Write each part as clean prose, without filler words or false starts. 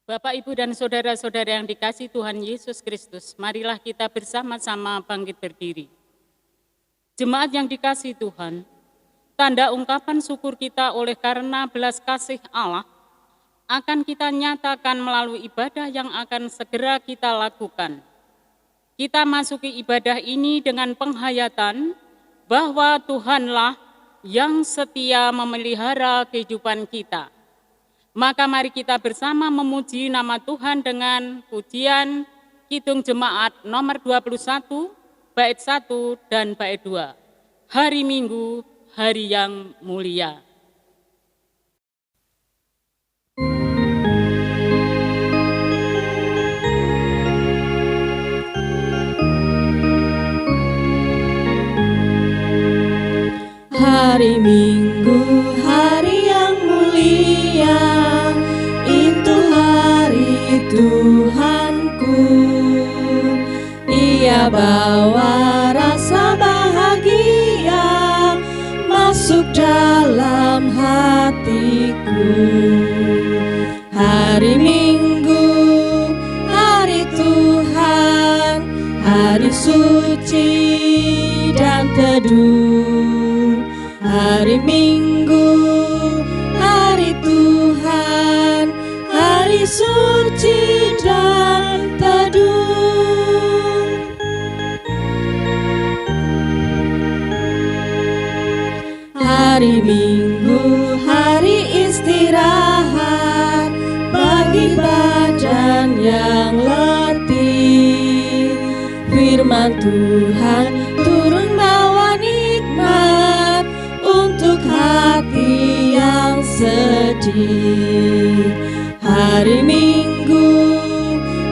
Bapak, Ibu, dan saudara-saudara yang dikasihi Tuhan Yesus Kristus, marilah kita bersama-sama bangkit berdiri. Jemaat yang dikasihi Tuhan, tanda ungkapan syukur kita oleh karena belas kasih Allah akan kita nyatakan melalui ibadah yang akan segera kita lakukan. Kita masuki ibadah ini dengan penghayatan bahwa Tuhanlah yang setia memelihara kehidupan kita. Maka mari kita bersama memuji nama Tuhan dengan pujian Kidung Jemaat nomor 21, bait 1 dan bait 2. Hari Minggu, hari yang mulia. Hari Minggu, hari yang mulia, itu hari Tuhanku. Ia bawa rasa bahagia masuk dalam hatiku. Hari Minggu, hari Tuhan, hari suci dan teduh. Hari Minggu, hari Tuhan, hari suci dan teduh. Hari Minggu, hari istirahat bagi badan yang letih. Firman Tuhan turun bawa nikmat untuk hati yang sedih. Hari Minggu,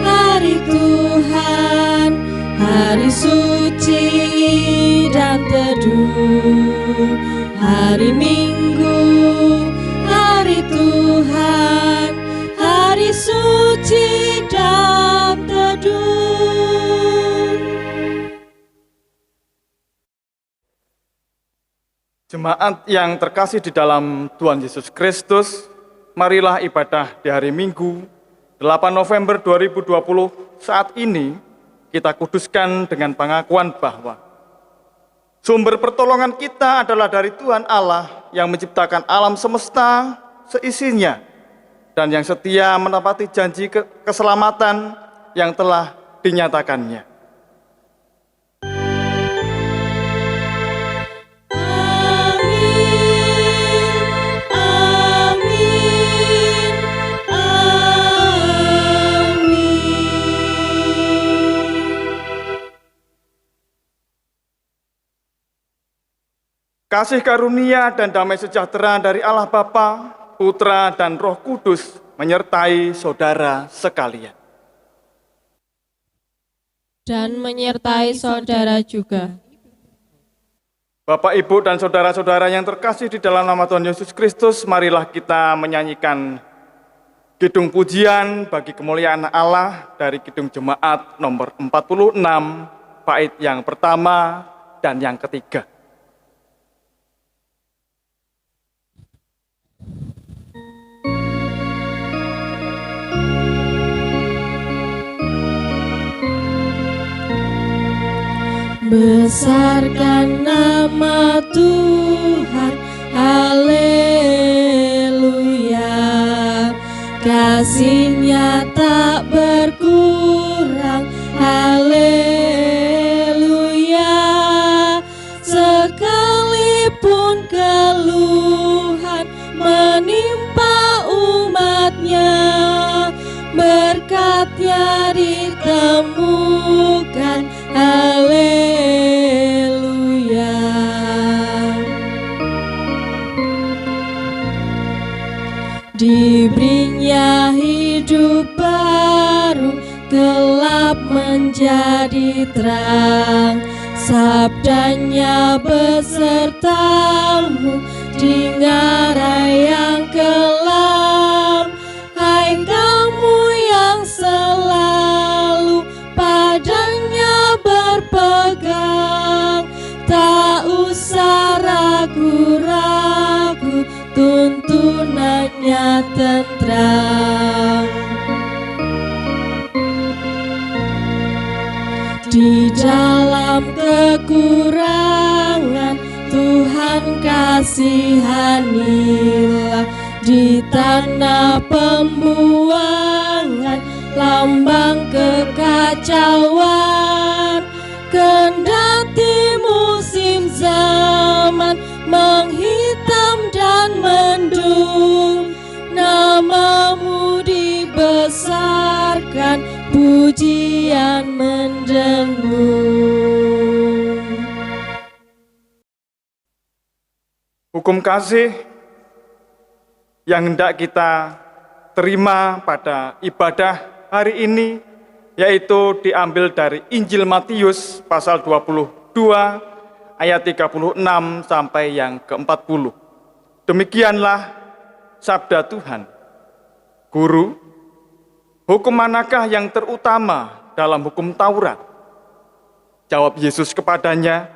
hari Tuhan, hari suci dan teduh. Hari Minggu, hari Tuhan, hari suci dan teduh. Jemaat yang terkasih di dalam Tuhan Yesus Kristus, marilah ibadah di hari Minggu, 8 November 2020 saat ini kita kuduskan dengan pengakuan bahwa sumber pertolongan kita adalah dari Tuhan Allah yang menciptakan alam semesta seisinya dan yang setia menepati janji keselamatan yang telah dinyatakannya. Kasih karunia dan damai sejahtera dari Allah Bapa, Putra, dan Roh Kudus menyertai saudara sekalian. Dan menyertai saudara juga. Bapak, Ibu, dan saudara-saudara yang terkasih di dalam nama Tuhan Yesus Kristus, marilah kita menyanyikan Kidung Pujian bagi kemuliaan Allah dari Kidung Jemaat nomor 46, bait yang pertama dan yang ketiga. Besarkan nama Tuhan, haleluya. Kasih-Nya tak berkurang, haleluya. Sekalipun keluhan menimpa umat-Nya, berkat-Nya ditemukan, haleluya. Diberinya hidup baru, gelap menjadi terang. Sabdanya besertamu di ngarai yang kelam. Hai kamu yang selalu padanya berpegang, tak usah ragu-ragu, tuntunannya tentram. Di dalam kekurangan Tuhan kasihanilah. Di tanah pembuangan lambang kekacauan, kendati musim zaman menghitam dan mendung, namamu dibesarkan, pujian mendengung. Hukum kasih yang hendak kita terima pada ibadah hari ini, yaitu diambil dari Injil Matius pasal 22 ayat 36 sampai yang ke-40. Demikianlah sabda Tuhan. Guru, hukum manakah yang terutama dalam hukum Taurat? Jawab Yesus kepadanya,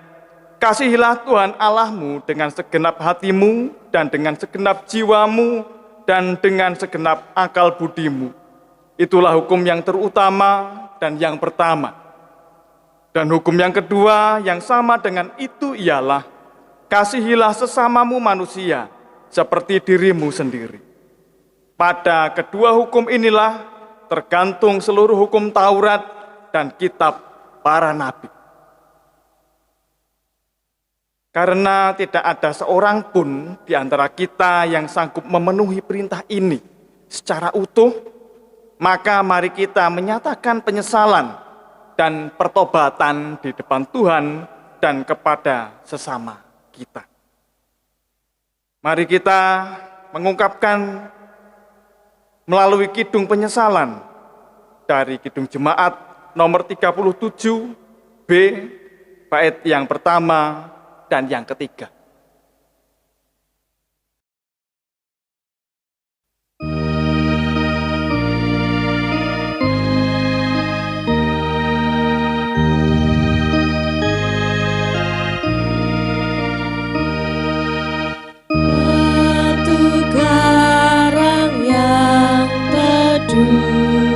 kasihilah Tuhan Allahmu dengan segenap hatimu dan dengan segenap jiwamu dan dengan segenap akal budimu. Itulah hukum yang terutama dan yang pertama. Dan hukum yang kedua yang sama dengan itu ialah, kasihilah sesamamu manusia seperti dirimu sendiri. Pada kedua hukum inilah tergantung seluruh hukum Taurat dan kitab para nabi. Karena tidak ada seorang pun di antara kita yang sanggup memenuhi perintah ini secara utuh, maka mari kita menyatakan penyesalan dan pertobatan di depan Tuhan dan kepada sesama kita. Mari kita mengungkapkan melalui kidung penyesalan dari Kidung Jemaat nomor 37B, bait yang pertama dan yang ketiga. Batu karang yang teduh,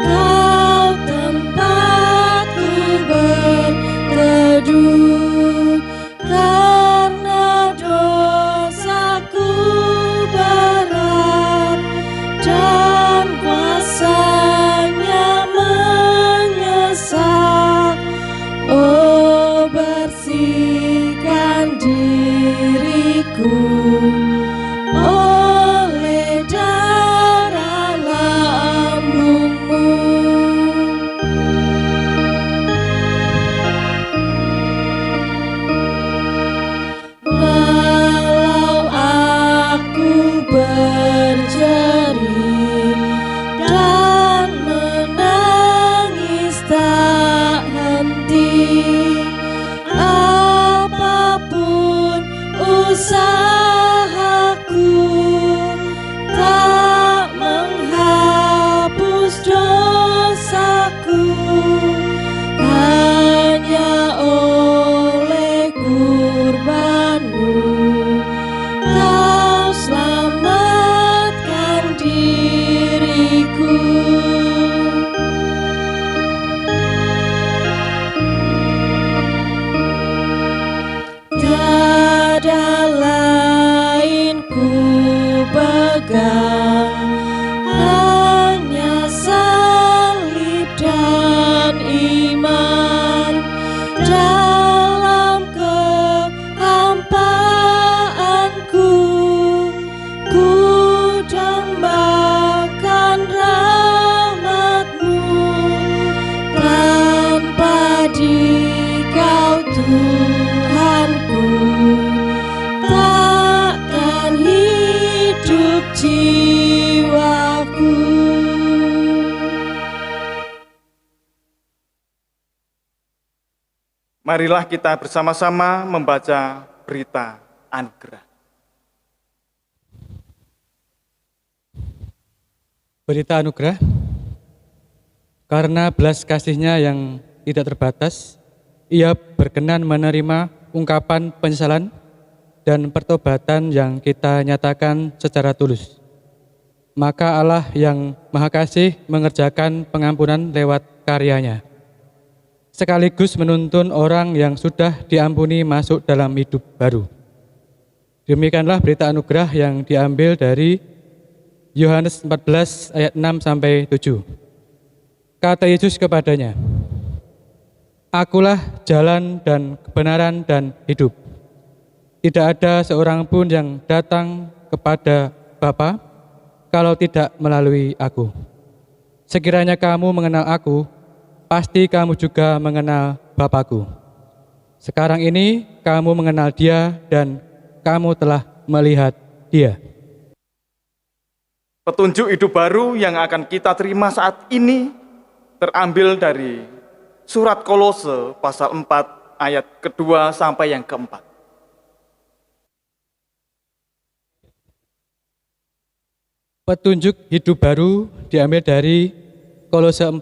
kau tempatku berteduh. Karena dosaku berat dan kuasanya menyesak, oh bersihkan diriku oleh darah lambungmu. Walau aku berjerit dan menangis tak henti, apapun usahaku tak menghapus dosaku. Hanya oleh kurbanmu kau selamatkan diriku. Tiada lain ku pegang, hanya salib dan iman. Dalam kehampaanku ku dambakan rahmat-Mu. Tanpa Dikau Tuhanku, takkan hidup jiwaku. Marilah kita bersama-sama membaca berita anugerah. Berita anugerah, karena belas kasih-Nya yang tidak terbatas, Ia berkenan menerima ungkapan penyesalan dan pertobatan yang kita nyatakan secara tulus. Maka Allah yang Maha Kasih mengerjakan pengampunan lewat karya-Nya. sekaligus menuntun orang yang sudah diampuni masuk dalam hidup baru. Demikianlah berita anugerah yang diambil dari Yohanes 14 ayat 6 sampai 7. Kata Yesus kepadanya, "Akulah jalan dan kebenaran dan hidup. Tidak ada seorang pun yang datang kepada Bapa kalau tidak melalui aku. Sekiranya kamu mengenal aku, pasti kamu juga mengenal Bapa-Ku. Sekarang ini kamu mengenal Dia dan kamu telah melihat Dia." Petunjuk hidup baru yang akan kita terima saat ini terambil dari surat Kolose pasal 4 ayat kedua sampai yang keempat. Petunjuk hidup baru diambil dari Kolose 4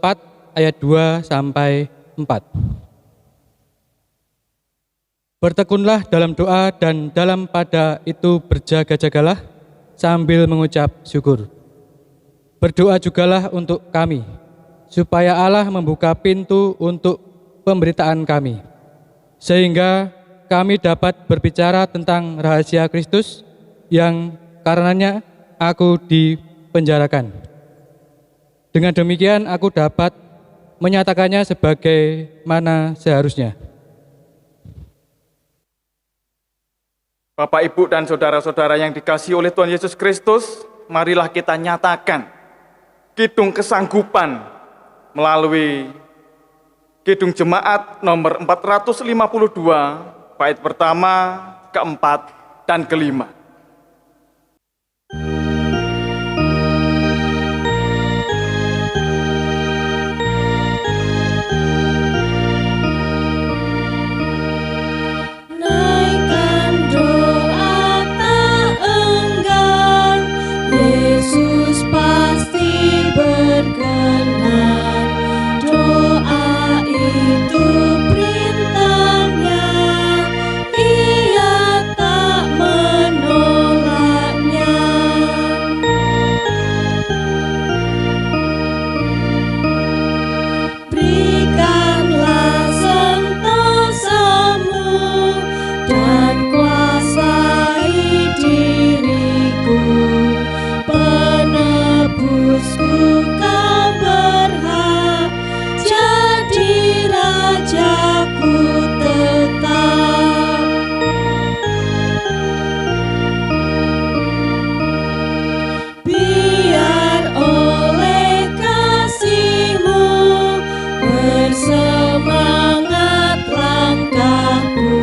ayat 2 sampai 4. Bertekunlah dalam doa dan dalam pada itu berjaga-jagalah sambil mengucap syukur. Berdoa jugalah untuk kami, supaya Allah membuka pintu untuk pemberitaan kami, sehingga kami dapat berbicara tentang rahasia Kristus yang karenanya aku dipenjarakan. Dengan demikian aku dapat menyatakannya sebagaimana seharusnya. Bapak, Ibu, dan saudara-saudara yang dikasihi oleh Tuhan Yesus Kristus, marilah kita nyatakan kidung kesanggupan melalui kidung jemaat nomor 452, bait pertama, keempat, dan kelima. Naikkan doa tak enggan, Yesus pasti berkenan. Doa itu perintahnya, Ia tak menolaknya. Berikanlah sentosamu dan kuasai diriku, penebusku kau berhak, jadi rajaku tetap. Biar oleh kasih-Mu bersemangat langkahku,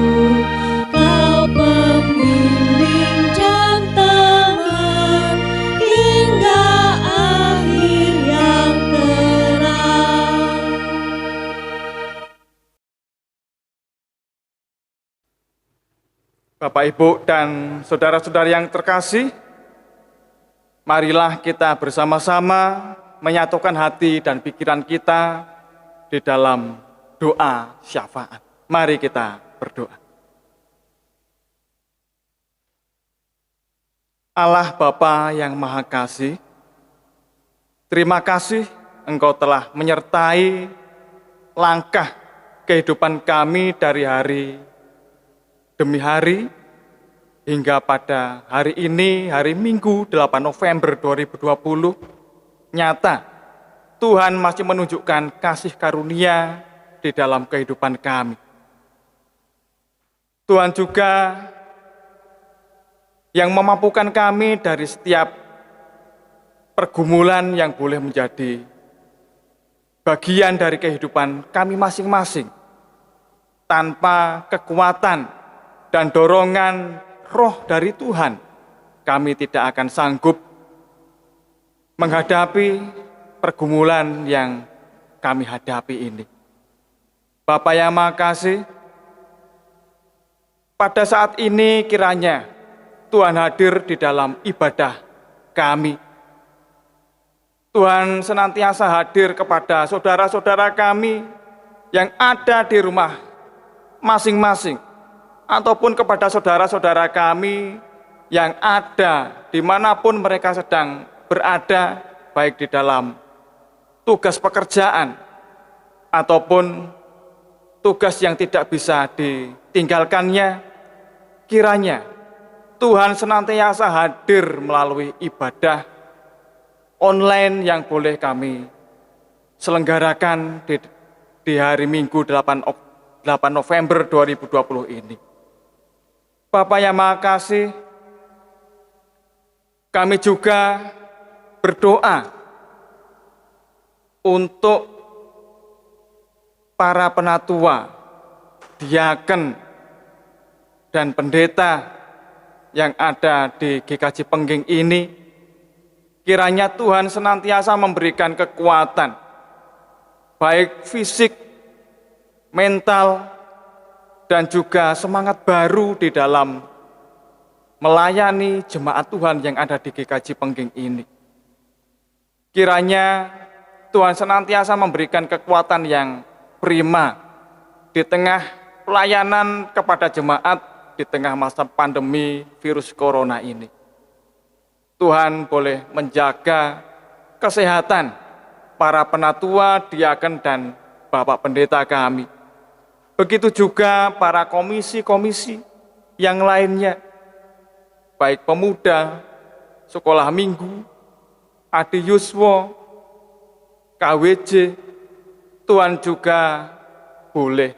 Kau pembimbing dan teman hingga akhir yang terang. Bapak, Ibu, dan saudara-saudara yang terkasih, marilah kita bersama-sama menyatukan hati dan pikiran kita di dalam doa syafaat. Mari kita berdoa. Allah Bapa yang Maha Kasih, terima kasih Engkau telah menyertai langkah kehidupan kami dari hari demi hari, hingga pada hari ini, hari Minggu 8 November 2020, nyata Tuhan masih menunjukkan kasih karunia di dalam kehidupan kami. Tuhan juga yang memampukan kami dari setiap pergumulan yang boleh menjadi bagian dari kehidupan kami masing-masing. Tanpa kekuatan dan dorongan roh dari Tuhan, kami tidak akan sanggup menghadapi pergumulan yang kami hadapi ini. Bapa yang Maha Kasih, pada saat ini kiranya Tuhan hadir di dalam ibadah kami. Tuhan senantiasa hadir kepada saudara-saudara kami yang ada di rumah masing-masing, ataupun kepada saudara-saudara kami yang ada dimanapun mereka sedang berada, baik di dalam tugas pekerjaan ataupun tugas yang tidak bisa ditinggalkannya, kiranya Tuhan senantiasa hadir melalui ibadah online yang boleh kami selenggarakan di hari Minggu 8 November 2020 ini. Bapa yang Maha Kasih, kami juga berdoa untuk para penatua, diaken, dan pendeta yang ada di GKJ Pengging ini, kiranya Tuhan senantiasa memberikan kekuatan, baik fisik, mental, dan juga semangat baru di dalam melayani jemaat Tuhan yang ada di GKJ Pengging ini. Kiranya Tuhan senantiasa memberikan kekuatan yang prima di tengah pelayanan kepada jemaat di tengah masa pandemi virus corona ini. Tuhan boleh menjaga kesehatan para penatua, diaken, dan Bapak Pendeta kami. Begitu juga para komisi-komisi yang lainnya, baik pemuda, sekolah minggu, Adi Yuswo, KWJ, Tuhan juga boleh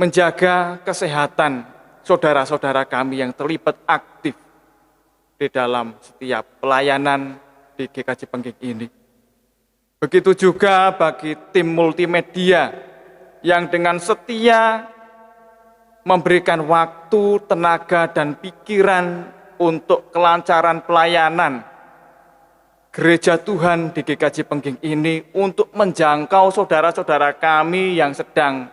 menjaga kesehatan saudara-saudara kami yang terlibat aktif di dalam setiap pelayanan di GKJ Pengging ini. Begitu juga bagi tim multimedia yang dengan setia memberikan waktu, tenaga, dan pikiran untuk kelancaran pelayanan Gereja Tuhan di GKJ Pengging ini untuk menjangkau saudara-saudara kami yang sedang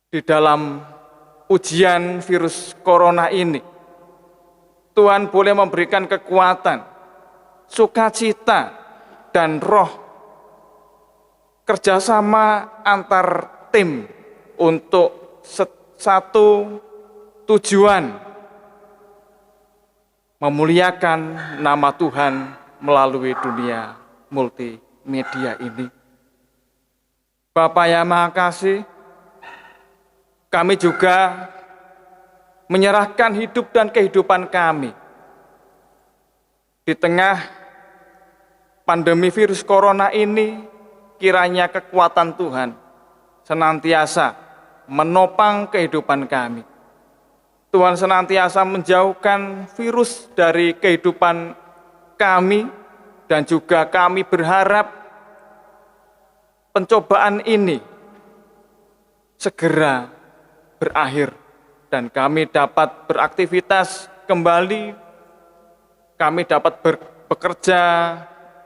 di dalam ujian virus corona ini. Tuhan boleh memberikan kekuatan, sukacita, dan roh kerjasama antar tim untuk satu tujuan, memuliakan nama Tuhan melalui dunia multimedia ini. Bapa yang Maha Kasih, kami juga menyerahkan hidup dan kehidupan kami di tengah pandemi virus corona ini. Kiranya kekuatan Tuhan senantiasa menopang kehidupan kami. Tuhan senantiasa menjauhkan virus dari kehidupan kami, dan juga kami berharap pencobaan ini segera berakhir dan kami dapat beraktivitas kembali, kami dapat bekerja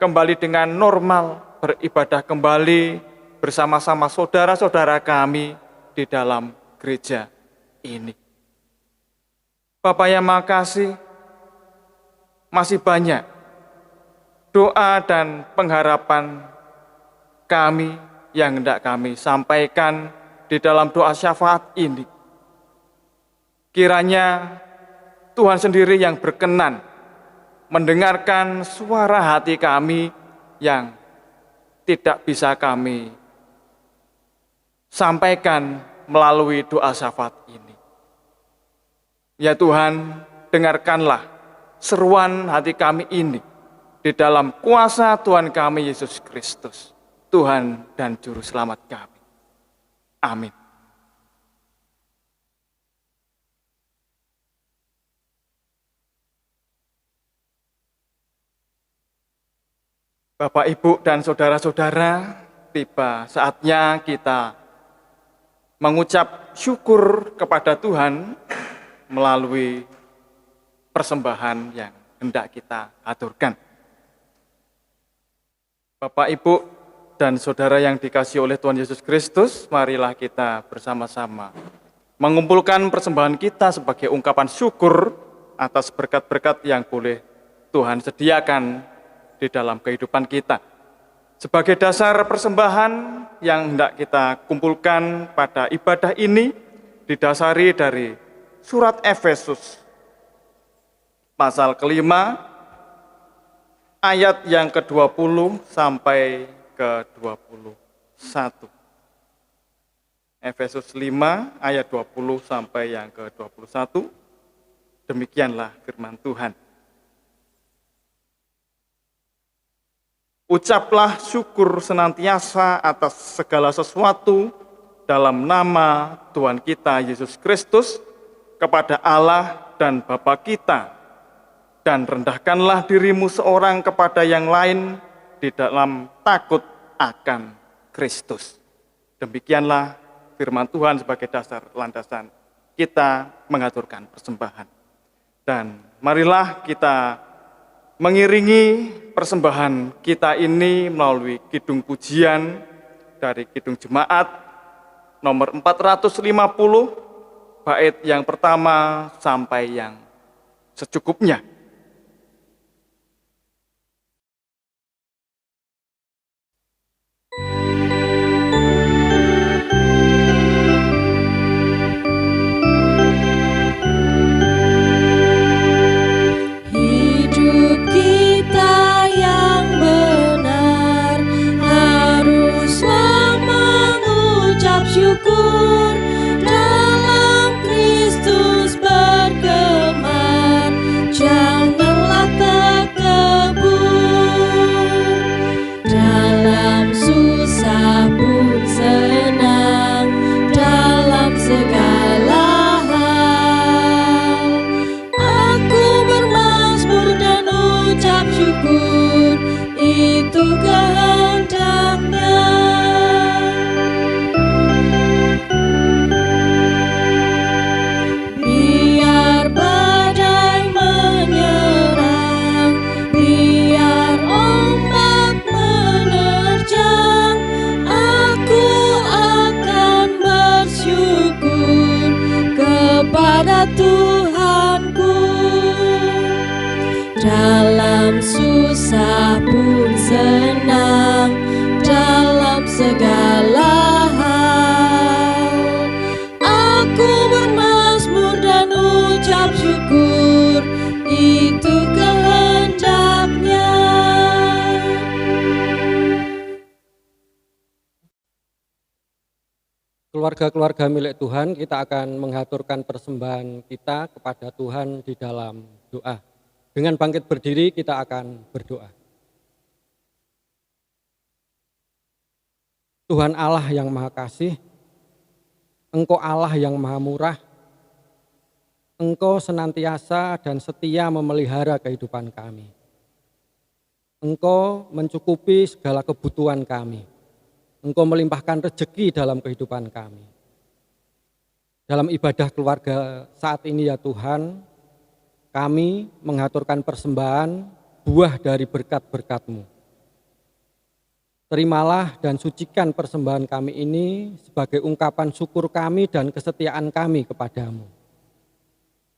kembali dengan normal, beribadah kembali bersama-sama saudara-saudara kami di dalam gereja ini. Bapa yang Maha Kasih, masih banyak doa dan pengharapan kami yang hendak kami sampaikan di dalam doa syafaat ini. Kiranya Tuhan sendiri yang berkenan mendengarkan suara hati kami yang tidak bisa kami sampaikan melalui doa syafaat ini. Ya Tuhan, dengarkanlah seruan hati kami ini di dalam kuasa Tuhan kami Yesus Kristus, Tuhan dan Juru Selamat kami. Amin. Bapak, Ibu, dan saudara-saudara, tiba saatnya kita mengucap syukur kepada Tuhan melalui persembahan yang hendak kita aturkan. Bapak, Ibu, dan saudara yang dikasihi oleh Tuhan Yesus Kristus, marilah kita bersama-sama mengumpulkan persembahan kita sebagai ungkapan syukur atas berkat-berkat yang boleh Tuhan sediakan di dalam kehidupan kita. Sebagai dasar persembahan yang hendak kita kumpulkan pada ibadah ini, didasari dari surat Efesus pasal kelima, ayat yang ke-20 sampai ke-21. Efesus 5 ayat 20 sampai yang ke-21. Demikianlah firman Tuhan. Ucaplah syukur senantiasa atas segala sesuatu dalam nama Tuhan kita Yesus Kristus kepada Allah dan Bapa kita, dan rendahkanlah dirimu seorang kepada yang lain di dalam takut akan Kristus. Demikianlah firman Tuhan sebagai dasar landasan kita mengaturkan persembahan. Dan marilah kita mengiringi persembahan kita ini melalui kidung pujian dari Kidung Jemaat nomor 450, bait yang pertama sampai yang secukupnya. Syukur dalam Kristus bergema. Dalam susah pun senang, dalam segala hal aku bermazmur dan ucap syukur, itu kehendaknya. Keluarga-keluarga milik Tuhan, kita akan menghaturkan persembahan kita kepada Tuhan di dalam doa. Dengan bangkit berdiri, kita akan berdoa. Tuhan Allah yang Maha Kasih, Engkau Allah yang Maha Murah, Engkau senantiasa dan setia memelihara kehidupan kami. Engkau mencukupi segala kebutuhan kami. Engkau melimpahkan rezeki dalam kehidupan kami. Dalam ibadah keluarga saat ini ya Tuhan, kami mengaturkan persembahan buah dari berkat-berkat-Mu. Terimalah dan sucikan persembahan kami ini sebagai ungkapan syukur kami dan kesetiaan kami kepadamu.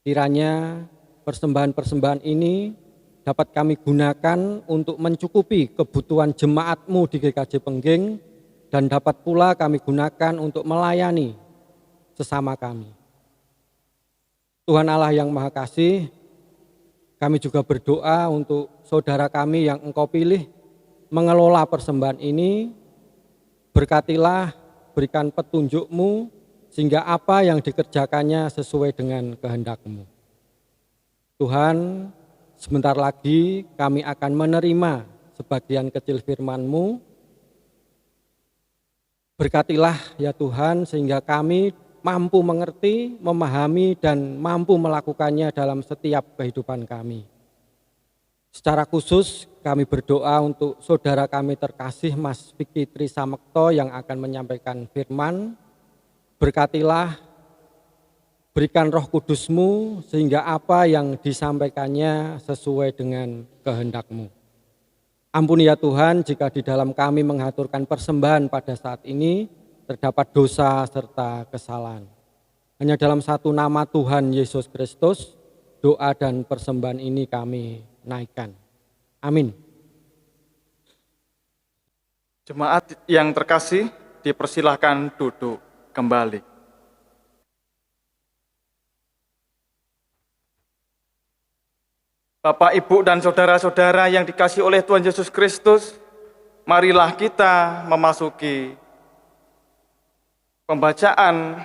Kiranya persembahan-persembahan ini dapat kami gunakan untuk mencukupi kebutuhan jemaat-Mu di GKJ Pengging, dan dapat pula kami gunakan untuk melayani sesama kami. Tuhan Allah yang Maha Kasih, kami juga berdoa untuk saudara kami yang Engkau pilih mengelola persembahan ini. Berkatilah, berikan petunjuk-Mu, sehingga apa yang dikerjakannya sesuai dengan kehendak-Mu. Tuhan, sebentar lagi kami akan menerima sebagian kecil firman-Mu. Berkatilah ya Tuhan, sehingga kami mampu mengerti, memahami, dan mampu melakukannya dalam setiap kehidupan kami. Secara khusus kami berdoa untuk saudara kami terkasih Mas Vicky Trisamekto yang akan menyampaikan firman. Berkatilah, berikan Roh Kudus-Mu sehingga apa yang disampaikannya sesuai dengan kehendak-Mu. Ampuni ya Tuhan jika di dalam kami mengaturkan persembahan pada saat ini terdapat dosa serta kesalahan. Hanya dalam satu nama Tuhan Yesus Kristus, doa dan persembahan ini kami naikkan. Amin. Jemaat yang terkasih, dipersilahkan duduk kembali. Bapak, Ibu, dan saudara-saudara yang dikasihi oleh Tuhan Yesus Kristus, marilah kita memasuki Pembacaan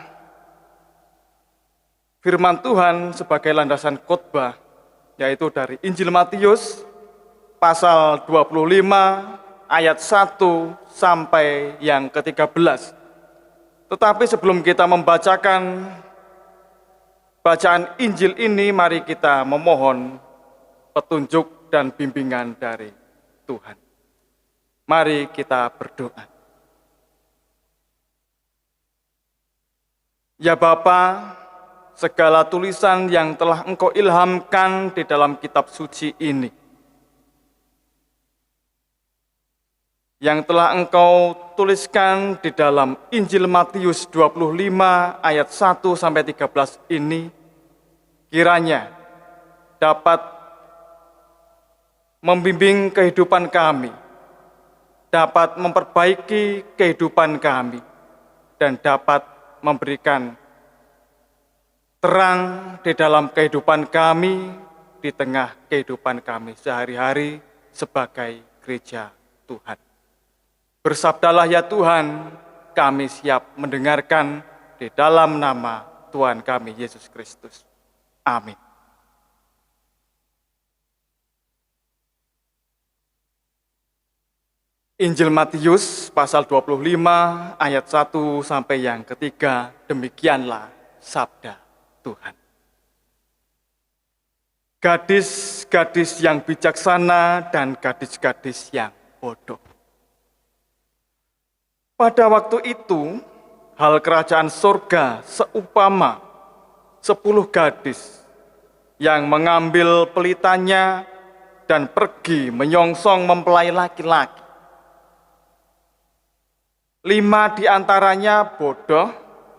firman Tuhan sebagai landasan khotbah yaitu dari Injil Matius pasal 25 ayat 1 sampai yang ke-13. Tetapi sebelum kita membacakan bacaan Injil ini, mari kita memohon petunjuk dan bimbingan dari Tuhan. Mari kita berdoa. Ya Bapa, segala tulisan yang telah Engkau ilhamkan di dalam kitab suci ini, yang telah Engkau tuliskan di dalam Injil Matius 25 ayat 1 sampai 13 ini, kiranya dapat membimbing kehidupan kami, dapat memperbaiki kehidupan kami, dan dapat memberikan terang di dalam kehidupan kami, di tengah kehidupan kami sehari-hari sebagai gereja Tuhan. Bersabdalah ya Tuhan, kami siap mendengarkan di dalam nama Tuhan kami Yesus Kristus. Amin. Injil Matius pasal 25 ayat 1 sampai yang ketiga, demikianlah sabda Tuhan. Gadis-gadis yang bijaksana dan gadis-gadis yang bodoh. Pada waktu itu, hal kerajaan surga seumpama 10 gadis yang mengambil pelitanya dan pergi menyongsong mempelai laki-laki. 5 di antaranya bodoh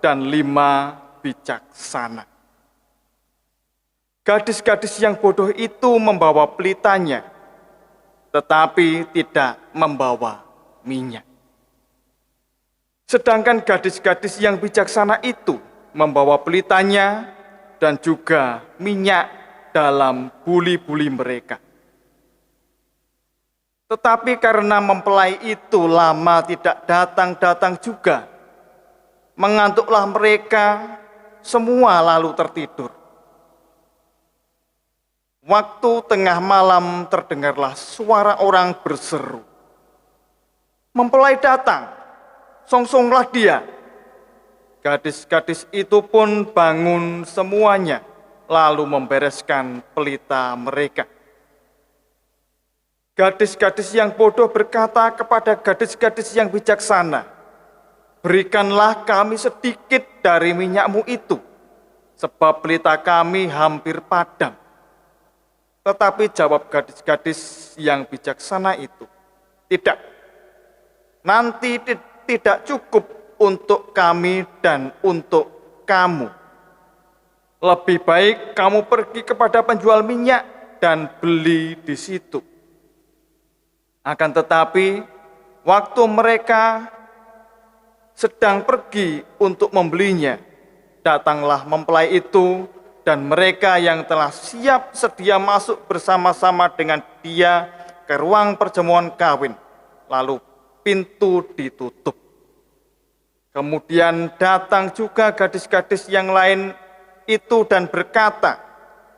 dan 5 bijaksana. Gadis-gadis yang bodoh itu membawa pelitanya, tetapi tidak membawa minyak. Sedangkan gadis-gadis yang bijaksana itu membawa pelitanya dan juga minyak dalam buli-buli mereka. Tetapi karena mempelai itu lama tidak datang-datang juga, mengantuklah mereka semua lalu tertidur. Waktu tengah malam terdengarlah suara orang berseru, "Mempelai datang, songsonglah dia." Gadis-gadis itu pun bangun semuanya, lalu membereskan pelita mereka. Gadis-gadis yang bodoh berkata kepada gadis-gadis yang bijaksana, "Berikanlah kami sedikit dari minyakmu itu, sebab pelita kami hampir padam." Tetapi jawab gadis-gadis yang bijaksana itu, "Tidak, nanti tidak cukup untuk kami dan untuk kamu. Lebih baik kamu pergi kepada penjual minyak dan beli di situ." Akan tetapi, waktu mereka sedang pergi untuk membelinya, datanglah mempelai itu, dan mereka yang telah siap sedia masuk bersama-sama dengan dia ke ruang perjamuan kawin, lalu pintu ditutup. Kemudian datang juga gadis-gadis yang lain itu dan berkata,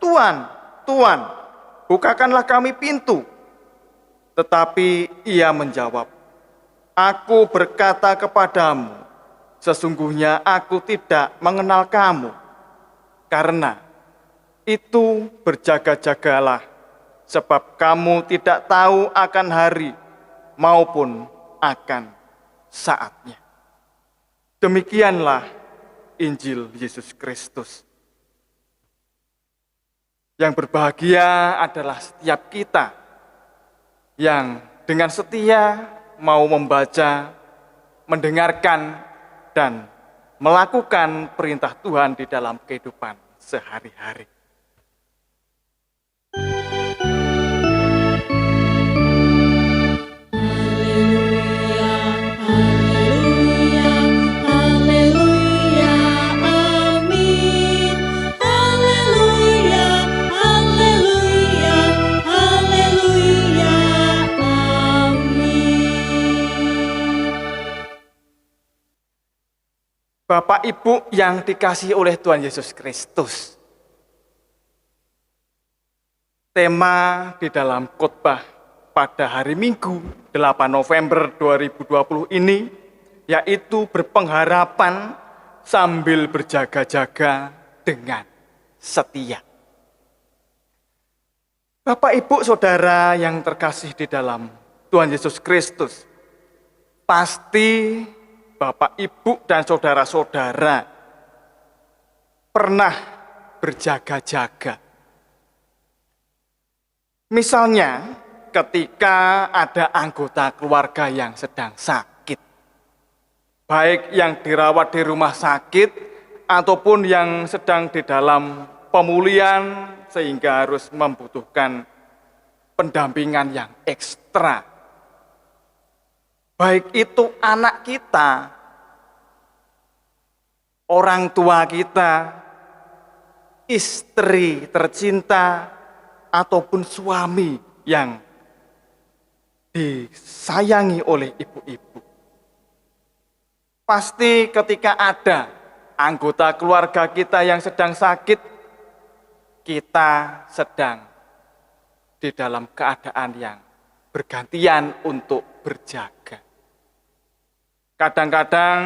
"Tuan, Tuan, bukakanlah kami pintu." Tetapi ia menjawab, "Aku berkata kepadamu, sesungguhnya aku tidak mengenal kamu. Karena itu berjaga-jagalah, sebab kamu tidak tahu akan hari maupun akan saatnya." Demikianlah Injil Yesus Kristus. Yang berbahagia adalah setiap kita yang dengan setia mau membaca, mendengarkan, dan melakukan perintah Tuhan di dalam kehidupan sehari-hari. Bapak Ibu yang dikasihi oleh Tuhan Yesus Kristus. Tema di dalam khotbah pada hari Minggu 8 November 2020 ini yaitu berpengharapan sambil berjaga-jaga dengan setia. Bapak Ibu Saudara yang terkasih di dalam Tuhan Yesus Kristus, pasti Bapak, Ibu, dan saudara-saudara pernah berjaga-jaga. Misalnya, ketika ada anggota keluarga yang sedang sakit, baik yang dirawat di rumah sakit ataupun yang sedang di dalam pemulihan sehingga harus membutuhkan pendampingan yang ekstra. Baik itu anak kita, orang tua kita, istri tercinta, ataupun suami yang disayangi oleh ibu-ibu. Pasti ketika ada anggota keluarga kita yang sedang sakit, kita sedang di dalam keadaan yang bergantian untuk berjaga. Kadang-kadang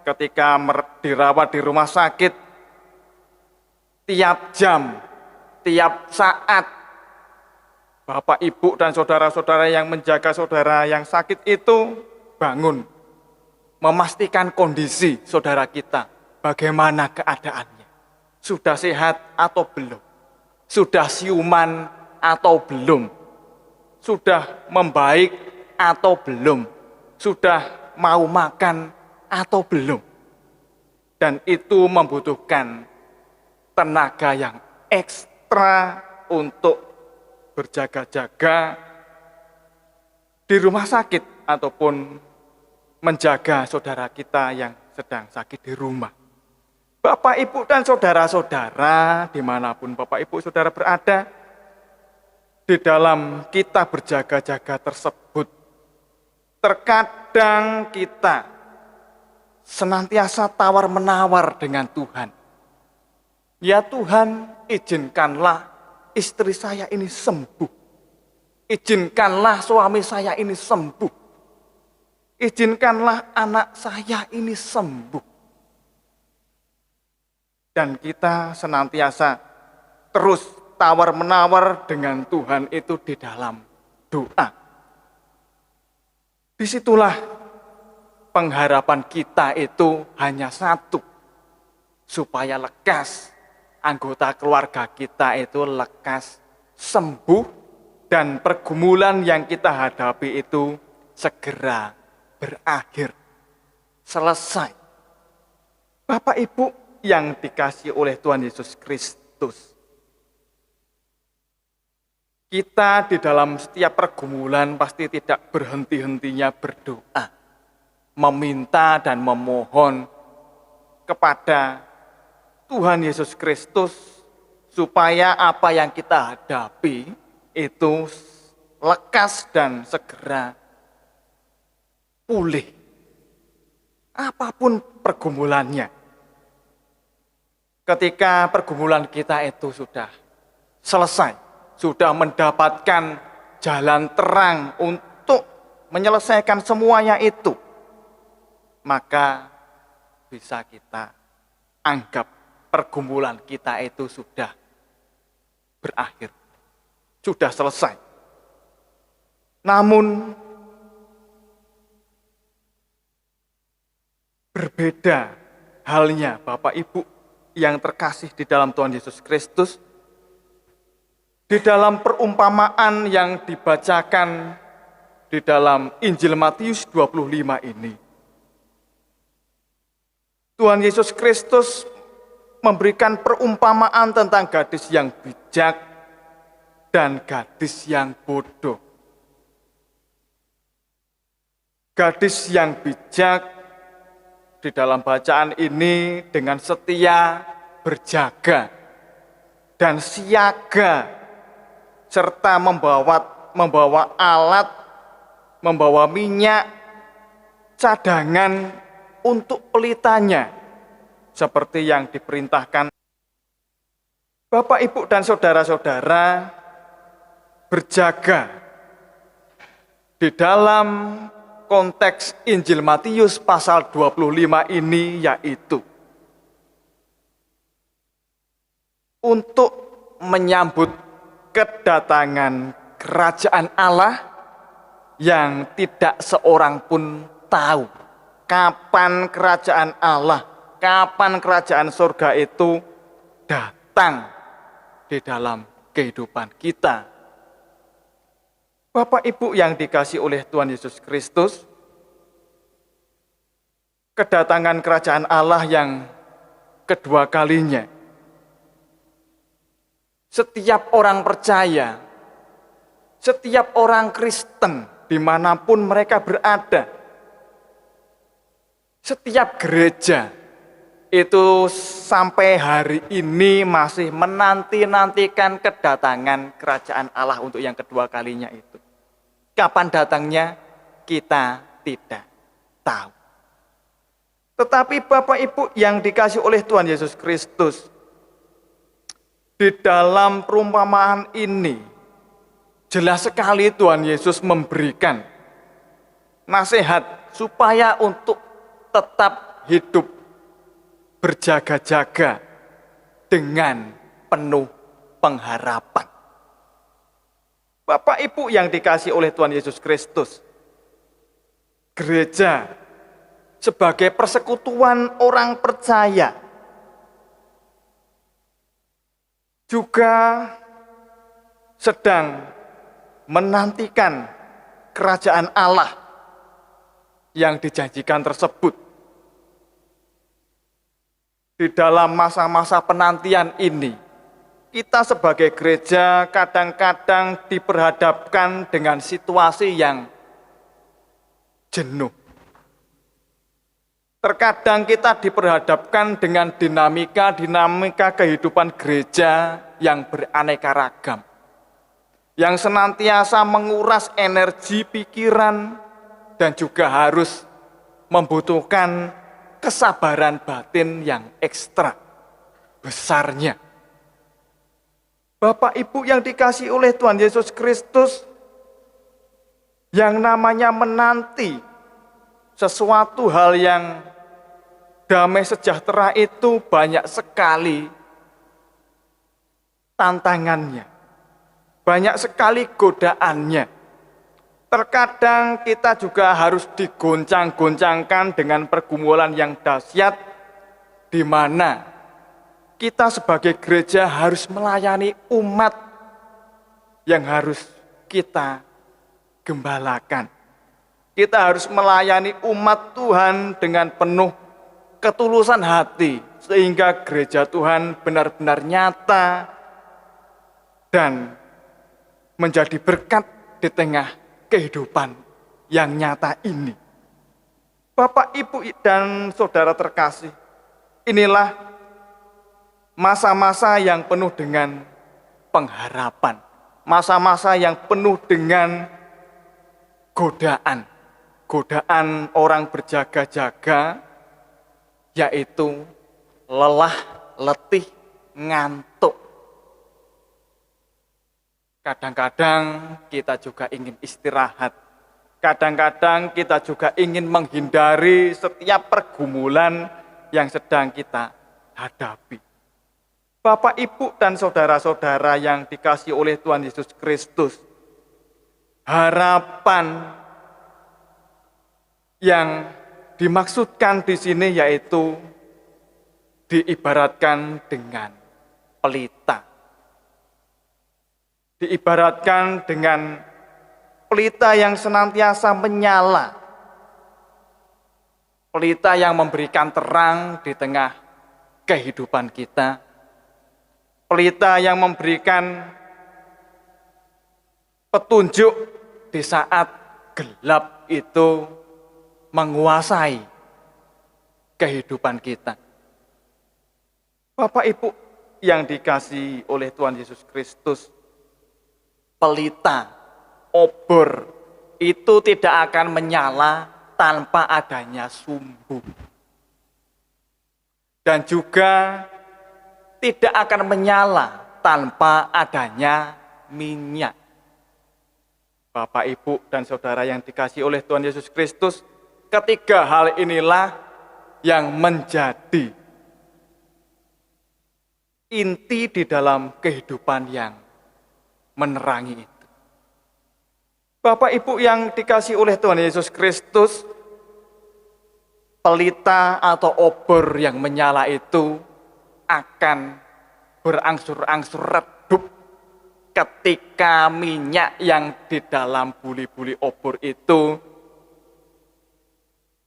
ketika dirawat di rumah sakit, tiap jam, tiap saat, Bapak, Ibu, dan saudara-saudara yang menjaga saudara yang sakit itu bangun, memastikan kondisi saudara kita, bagaimana keadaannya. Sudah sehat atau belum? Sudah siuman atau belum? Sudah membaik atau belum? Sudah mau makan atau belum? Dan itu membutuhkan tenaga yang ekstra untuk berjaga-jaga di rumah sakit ataupun menjaga saudara kita yang sedang sakit di rumah. Bapak, Ibu, dan saudara-saudara dimanapun Bapak, Ibu, saudara berada, di dalam kita berjaga-jaga tersebut, terkadang kita senantiasa tawar-menawar dengan Tuhan. Ya Tuhan, izinkanlah istri saya ini sembuh. Izinkanlah suami saya ini sembuh. Izinkanlah anak saya ini sembuh. Dan kita senantiasa terus tawar-menawar dengan Tuhan itu di dalam doa. Disitulah pengharapan kita itu hanya satu, supaya lekas anggota keluarga kita itu lekas sembuh dan pergumulan yang kita hadapi itu segera berakhir, selesai. Bapak, Ibu yang dikasihi oleh Tuhan Yesus Kristus, kita di dalam setiap pergumulan pasti tidak berhenti-hentinya berdoa, meminta dan memohon kepada Tuhan Yesus Kristus supaya apa yang kita hadapi itu lekas dan segera pulih. Apapun pergumulannya. Ketika pergumulan kita itu sudah selesai, sudah mendapatkan jalan terang untuk menyelesaikan semuanya itu, maka bisa kita anggap pergumulan kita itu sudah berakhir, sudah selesai. Namun berbeda halnya Bapak, Ibu yang terkasih di dalam Tuhan Yesus Kristus, di dalam perumpamaan yang dibacakan di dalam Injil Matius 25 ini. Tuhan Yesus Kristus memberikan perumpamaan tentang gadis yang bijak dan gadis yang bodoh. Gadis yang bijak di dalam bacaan ini dengan setia berjaga dan siaga, serta membawa alat, membawa minyak, cadangan untuk pelitanya seperti yang diperintahkan. Bapak, Ibu, dan saudara-saudara, berjaga di dalam konteks Injil Matius pasal 25 ini, yaitu untuk menyambut kedatangan kerajaan Allah yang tidak seorang pun tahu kapan kerajaan Allah, kapan kerajaan surga itu datang di dalam kehidupan kita. Bapak Ibu yang dikasihi oleh Tuhan Yesus Kristus, kedatangan kerajaan Allah yang kedua kalinya, setiap orang percaya, setiap orang Kristen dimanapun mereka berada, setiap gereja itu sampai hari ini masih menanti-nantikan kedatangan kerajaan Allah untuk yang kedua kalinya itu. Kapan datangnya kita tidak tahu. Tetapi Bapak Ibu yang dikasihi oleh Tuhan Yesus Kristus, di dalam perumpamaan ini jelas sekali Tuhan Yesus memberikan nasihat supaya untuk tetap hidup berjaga-jaga dengan penuh pengharapan. Bapak Ibu yang dikasihi oleh Tuhan Yesus Kristus, gereja sebagai persekutuan orang percaya juga sedang menantikan kerajaan Allah yang dijanjikan tersebut. Di dalam masa-masa penantian ini, kita sebagai gereja kadang-kadang diperhadapkan dengan situasi yang jenuh. Terkadang kita diperhadapkan dengan dinamika kehidupan gereja yang beraneka ragam, yang senantiasa menguras energi pikiran dan juga harus membutuhkan kesabaran batin yang ekstra besarnya. Bapak Ibu yang dikasihi oleh Tuhan Yesus Kristus, yang namanya menanti sesuatu hal yang damai sejahtera itu banyak sekali tantangannya, banyak sekali godaannya. Terkadang kita juga harus digoncang-goncangkan dengan pergumulan yang dahsyat, di mana kita sebagai gereja harus melayani umat yang harus kita gembalakan. Kita harus melayani umat Tuhan dengan penuh ketulusan hati, sehingga gereja Tuhan benar-benar nyata dan menjadi berkat di tengah kehidupan yang nyata ini. Bapak, Ibu, dan saudara terkasih, inilah masa-masa yang penuh dengan pengharapan, masa-masa yang penuh dengan godaan orang berjaga-jaga, yaitu lelah, letih, ngantuk. Kadang-kadang kita juga ingin istirahat. Kadang-kadang kita juga ingin menghindari setiap pergumulan yang sedang kita hadapi. Bapak, Ibu, dan saudara-saudara yang dikasihi oleh Tuhan Yesus Kristus, harapan yang dimaksudkan di sini yaitu diibaratkan dengan pelita. Diibaratkan dengan pelita yang senantiasa menyala. Pelita yang memberikan terang di tengah kehidupan kita. Pelita yang memberikan petunjuk di saat gelap itu menguasai kehidupan kita. Bapak, Ibu yang dikasihi oleh Tuhan Yesus Kristus, pelita, obor itu tidak akan menyala tanpa adanya sumbu. dan juga tidak akan menyala tanpa adanya minyak. Bapak, Ibu, dan Saudara yang dikasihi oleh Tuhan Yesus Kristus, ketiga hal inilah yang menjadi inti di dalam kehidupan yang menerangi itu. Bapak, Ibu yang dikasihi oleh Tuhan Yesus Kristus, pelita atau obor yang menyala itu akan berangsur-angsur redup ketika minyak yang di dalam buli-buli obor itu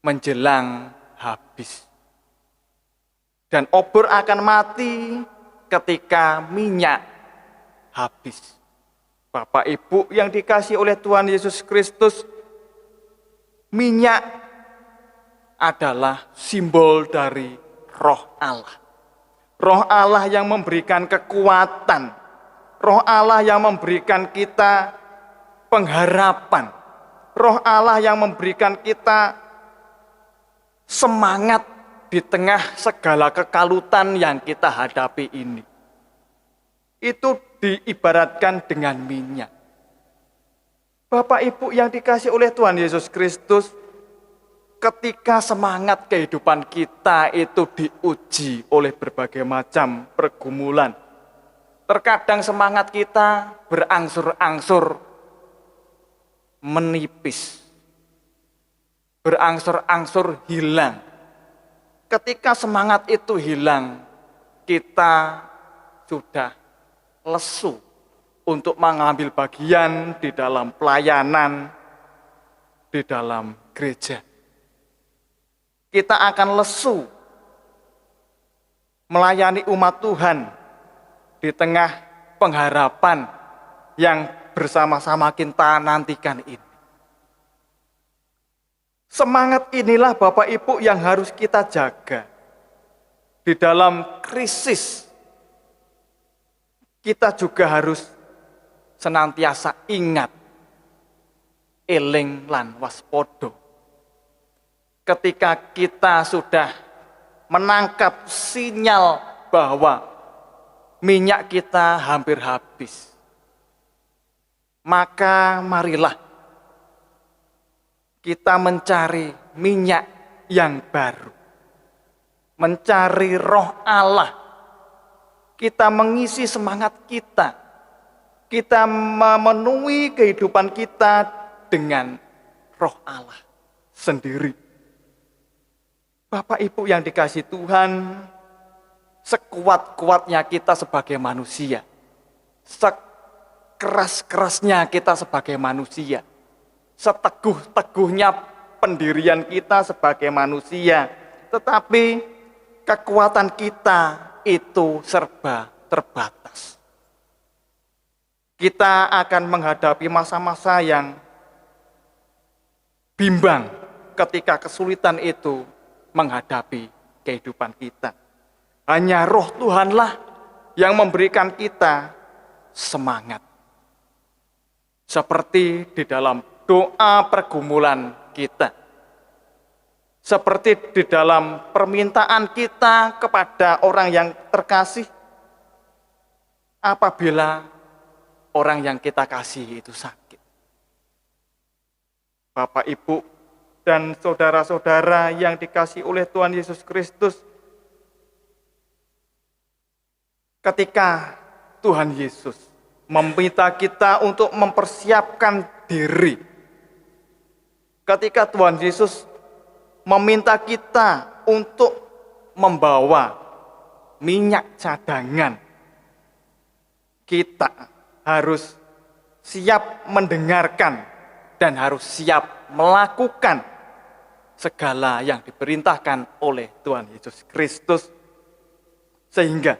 menjelang habis. Dan obor akan mati ketika minyak habis. Bapak, Ibu yang dikasihi oleh Tuhan Yesus Kristus, minyak adalah simbol dari Roh Allah. Roh Allah yang memberikan kekuatan, Roh Allah yang memberikan kita pengharapan, Roh Allah yang memberikan kita semangat di tengah segala kekalutan yang kita hadapi ini. Itu diibaratkan dengan minyak. Bapak, Ibu yang dikasihi oleh Tuhan Yesus Kristus, ketika semangat kehidupan kita itu diuji oleh berbagai macam pergumulan, terkadang semangat kita berangsur-angsur menipis, berangsur-angsur hilang. Ketika semangat itu hilang, kita sudah lesu untuk mengambil bagian di dalam pelayanan, di dalam gereja. Kita akan lesu melayani umat Tuhan di tengah pengharapan yang bersama-sama kita nantikan ini. Semangat inilah Bapak, Ibu yang harus kita jaga. Di dalam krisis, kita juga harus senantiasa ingat, eling lan waspodo. Ketika kita sudah menangkap sinyal bahwa minyak kita hampir habis, maka marilah kita mencari minyak yang baru, mencari Roh Allah. Kita mengisi semangat kita memenuhi kehidupan kita dengan Roh Allah sendiri. Bapak, Ibu yang dikasihi Tuhan, sekuat-kuatnya kita sebagai manusia, sekeras-kerasnya kita sebagai manusia, seteguh-teguhnya pendirian kita sebagai manusia, tetapi kekuatan kita itu serba terbatas. Kita akan menghadapi masa-masa yang bimbang ketika kesulitan itu menghadapi kehidupan kita. Hanya Roh Tuhanlah yang memberikan kita semangat. Seperti di dalam doa pergumulan kita. Seperti di dalam permintaan kita kepada orang yang terkasih. Apabila orang yang kita kasih itu sakit. Bapak, Ibu, dan saudara-saudara yang dikasihi oleh Tuhan Yesus Kristus, ketika Tuhan Yesus meminta kita untuk mempersiapkan diri, ketika Tuhan Yesus meminta kita untuk membawa minyak cadangan, kita harus siap mendengarkan dan harus siap melakukan segala yang diperintahkan oleh Tuhan Yesus Kristus, sehingga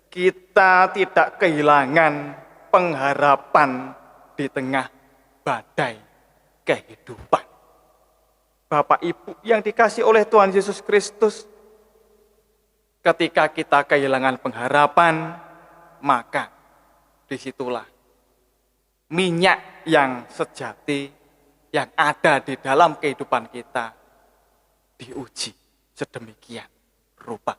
kita tidak kehilangan pengharapan di tengah badai kehidupan. Bapak, Ibu yang dikasihi oleh Tuhan Yesus Kristus, ketika kita kehilangan pengharapan, maka disitulah minyak yang sejati yang ada di dalam kehidupan kita diuji sedemikian rupa.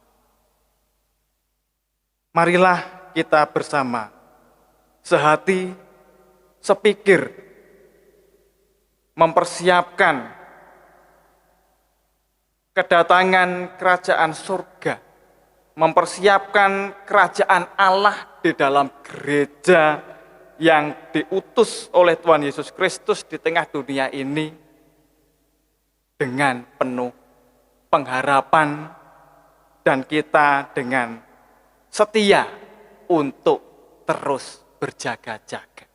Marilah kita bersama, sehati, sepikir, mempersiapkan kedatangan kerajaan surga, mempersiapkan kerajaan Allah di dalam gereja yang diutus oleh Tuhan Yesus Kristus di tengah dunia ini dengan penuh pengharapan, dan kita dengan setia untuk terus berjaga-jaga.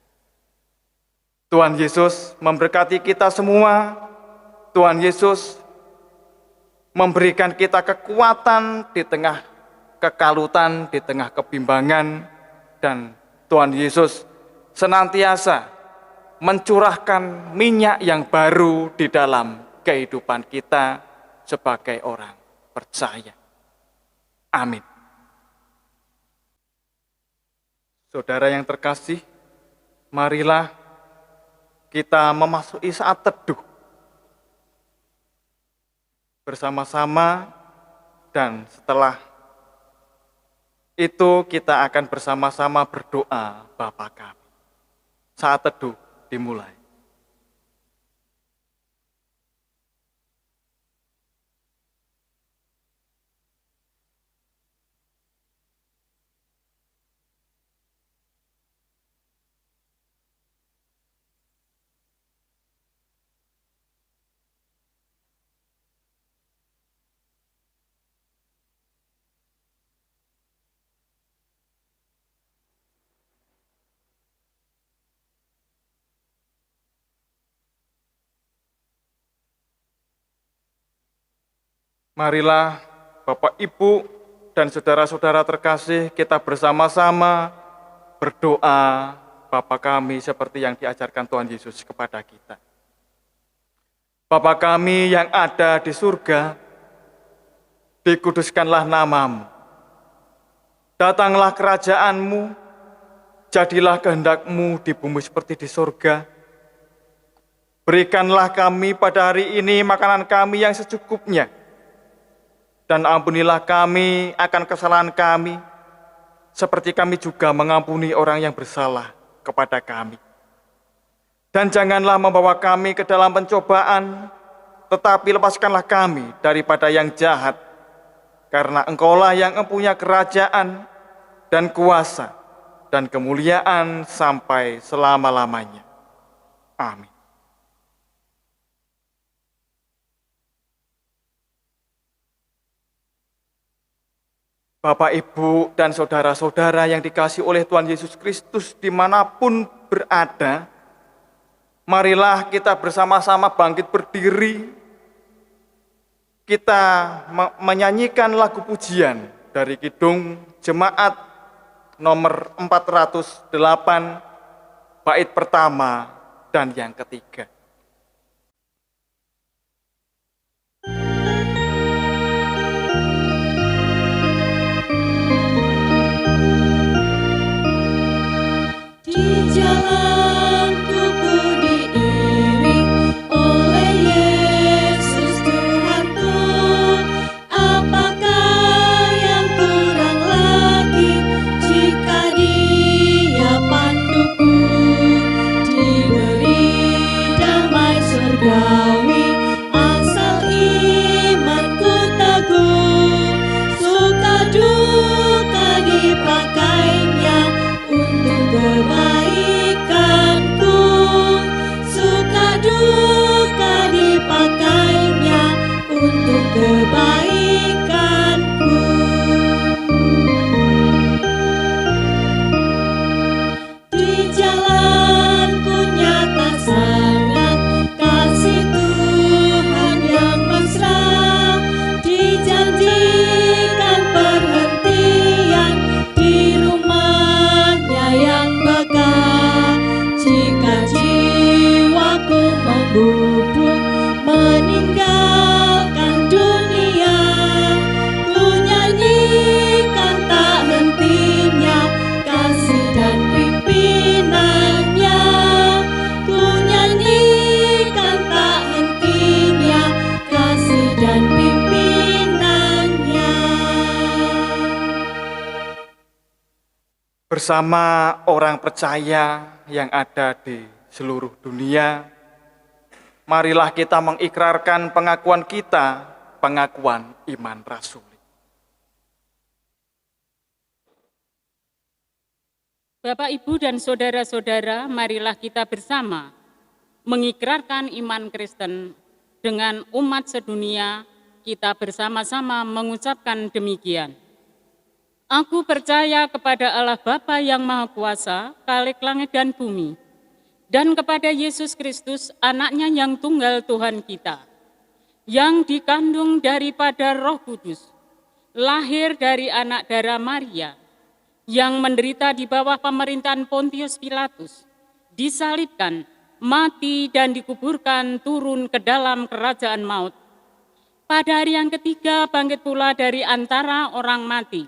Tuhan Yesus memberkati kita semua. Tuhan Yesus memberikan kita kekuatan di tengah kekalutan, di tengah kebimbangan, dan Tuhan Yesus senantiasa mencurahkan minyak yang baru di dalam kehidupan kita sebagai orang percaya. Amin. Saudara yang terkasih, marilah kita memasuki saat teduh bersama-sama, dan setelah itu kita akan bersama-sama berdoa Bapa Kami. Saat teduh dimulai. Marilah Bapak, Ibu, dan saudara-saudara terkasih, kita bersama-sama berdoa Bapa kami seperti yang diajarkan Tuhan Yesus kepada kita. Bapa kami yang ada di surga, dikuduskanlah nama-Mu. Datanglah kerajaan-Mu, jadilah kehendak-Mu di bumi seperti di surga. Berikanlah kami pada hari ini makanan kami yang secukupnya, dan ampunilah kami akan kesalahan kami, seperti kami juga mengampuni orang yang bersalah kepada kami. Dan janganlah membawa kami ke dalam pencobaan, tetapi lepaskanlah kami daripada yang jahat, karena Engkaulah yang mempunyai kerajaan dan kuasa dan kemuliaan sampai selama-lamanya. Amin. Bapak, Ibu, dan saudara-saudara yang dikasihi oleh Tuhan Yesus Kristus dimanapun berada, marilah kita bersama-sama bangkit berdiri. Kita menyanyikan lagu pujian dari Kidung Jemaat nomor 408, bait pertama dan yang ketiga. Di jalanku ku diiring oleh Yesus Tuhanku. Apakah yang kurang lagi jika Dia panduku? Diberi bersama orang percaya yang ada di seluruh dunia, marilah kita mengikrarkan pengakuan kita, pengakuan iman rasuli. Bapak, Ibu, dan saudara-saudara, marilah kita bersama mengikrarkan iman Kristen dengan umat sedunia. Kita bersama-sama mengucapkan demikian. Aku percaya kepada Allah Bapa yang Maha Kuasa, Khalik langit dan bumi, dan kepada Yesus Kristus, anaknya yang tunggal Tuhan kita, yang dikandung daripada Roh Kudus, lahir dari anak darah Maria, yang menderita di bawah pemerintahan Pontius Pilatus, disalibkan, mati dan dikuburkan, turun ke dalam kerajaan maut. Pada hari yang ketiga bangkit pula dari antara orang mati,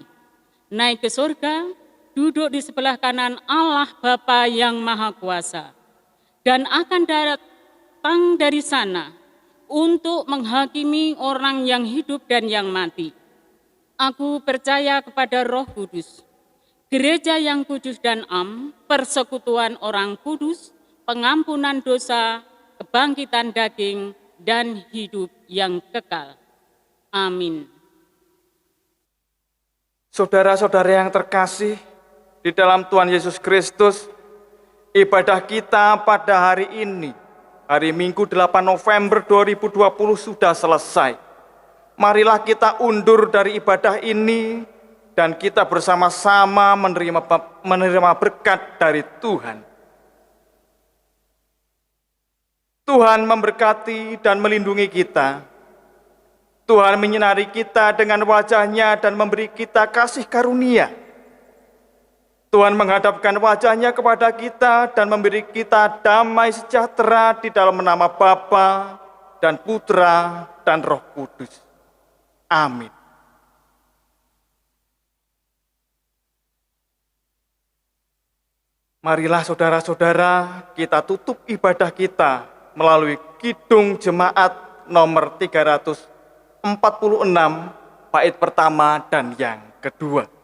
naik ke surga, duduk di sebelah kanan Allah Bapa yang Maha Kuasa, dan akan datang dari sana untuk menghakimi orang yang hidup dan yang mati. Aku percaya kepada Roh Kudus, gereja yang kudus dan am, persekutuan orang kudus, pengampunan dosa, kebangkitan daging, dan hidup yang kekal. Amin. Saudara-saudara yang terkasih di dalam Tuhan Yesus Kristus, ibadah kita pada hari ini, hari Minggu 8 November 2020 sudah selesai. Marilah kita undur dari ibadah ini dan kita bersama-sama menerima berkat dari Tuhan. Tuhan memberkati dan melindungi kita. Tuhan menyinari kita dengan wajah-Nya dan memberi kita kasih karunia. Tuhan menghadapkan wajah-Nya kepada kita dan memberi kita damai sejahtera di dalam nama Bapa dan Putra dan Roh Kudus. Amin. Marilah saudara-saudara, kita tutup ibadah kita melalui Kidung Jemaat nomor 346, bait pertama dan yang kedua.